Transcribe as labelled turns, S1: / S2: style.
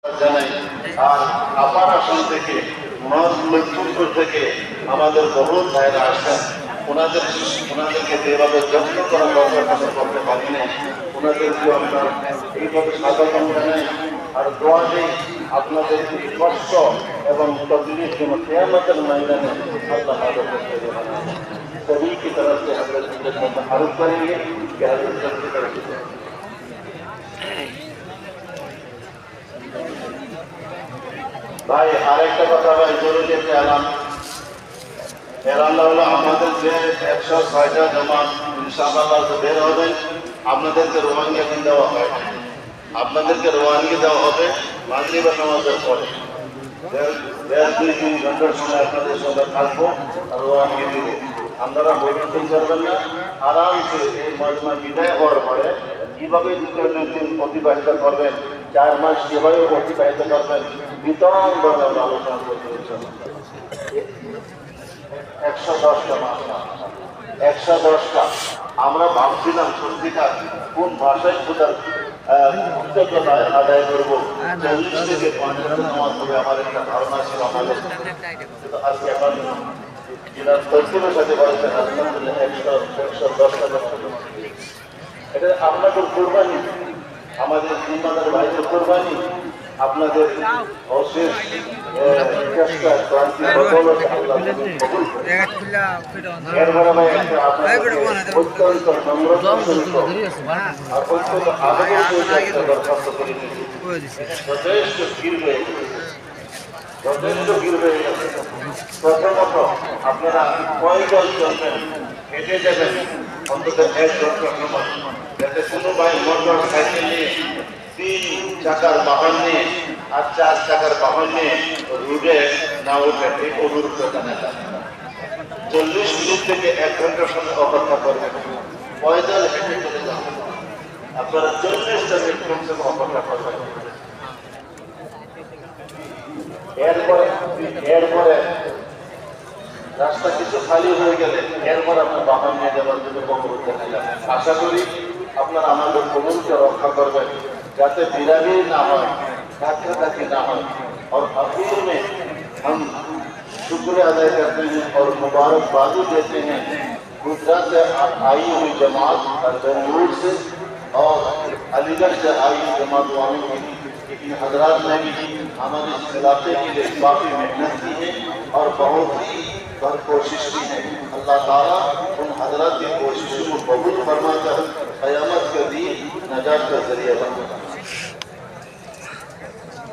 S1: জানাই। আর আপার আসন থেকে লক্ষ্মীপুর থেকে আমাদের বহু ভাইরা আসেন, ওনাদেরকে যেভাবে যত্ন করা দরকার করতে পারি নাই, ওনাদেরকে আমরা এইভাবে স্বাগতম জানাই। আর দোয়া নেই আপনাদের কষ্ট এবং তকলিফ যেন কিয়ামতের ময়দানে আল্লাহ মাদদ করতে দেবেন। सभी की तरफ से हजरत की आरोप करेंगे कि हजरत की तरफ से ভাই আরেকটা কথা ভাই জরুরি একটা এলান হলো আমাদের যে 106টা জামাত ইনশাআল্লাহ বের হবেন, আপনাদেরকে রোয়ানিয়া দেওয়া হয়, আপনাদেরকে রোয়ানিয়া দেওয়া হবে মাগরিব নামাজের পরে। 2-3 ঘন্টার সময় আপনাদের সঙ্গে থাকবো আর রোয়ানিয়া দিব। আপনারা বৈঠক করবেন না, আরামসে এই মজমা বিদায় হওয়ার পরে কিভাবে দিন অতিবাহিত করবেন, 4 মাস কিভাবে অতিবাহিত করবেন বিতরণভাবে আমরা আলোচনা করতে 110টা মাস 110টা। আমরা ভাবছিলাম সত্যিকার কোন ভাষায় কৃতজ্ঞতায় আদায় করবো, 40 থেকে 50 নামাজ হবে আমার একটা ধারণা ছিল আমাদের, কিন্তু আজকে এখন জেলার তথ্যের সাথে বলেছেন 110টা। এটা আপনাদের কোরবানি, আমাদের জিম্মাদার ভাইদের কোরবানি, আপনাদের অশেষ চেষ্টা ক্লান্তি বদৌলতে আল্লাহ কবুল করেন। এরপরে ভাই অত্যন্ত নম্রতা আর অত্যন্ত আদরের সহিত একটা দরখাস্ত করে দিয়েছি। যথেষ্ট ভিড় হয়ে গেছে, যথেষ্ট ভিড় হয়ে গেছে। প্রথমত আপনারা কয়জন চলবেন, হেঁটে যাবেন অন্তত 1 ঘন্টা সময়, যাতে কোনো ভাই মোটর সাইকেল নিয়ে 3 চাকার বাহন নিয়ে আর 4 চাকার বাহন নিয়ে রুটে না উঠে, এই অনুরোধ জানাই। 40 মিনিট থেকে 1 ঘন্টার সময় অপেক্ষা করবেন, পয়দল হেঁটে চলে যাবেন। আপনারা 40টা মিনিট কমসে কম অপেক্ষা করবেন। এরপরে রাস্তা কিছু খালি হয়ে গেলে এরপর আপনার বাহন নিয়ে যাওয়ার জন্য কবুল জানাইলাম। আশা করি আপনারা আমাদের কবুলকে রক্ষা করবেন, যাতে বিরাগি না হয়, ধাক্কাধাক্কি না হয়। और आखिर में हम शुक्र अदा करते हैं और मुबारकबादी देते हैं गुजरात से आई हुई जमात और बेंगलुरु से और अलीगढ़ से आई जमात वालों की। इन हजरात ने भी हमारे इस इलाके के लिए काफ़ी मेहनत की है और बहुत ही भर कोशिश की है। अल्लाह ताला उन हजरात की कोशिशों को कबूल फरमाकर क़यामत के दिन नजात का जरिया बन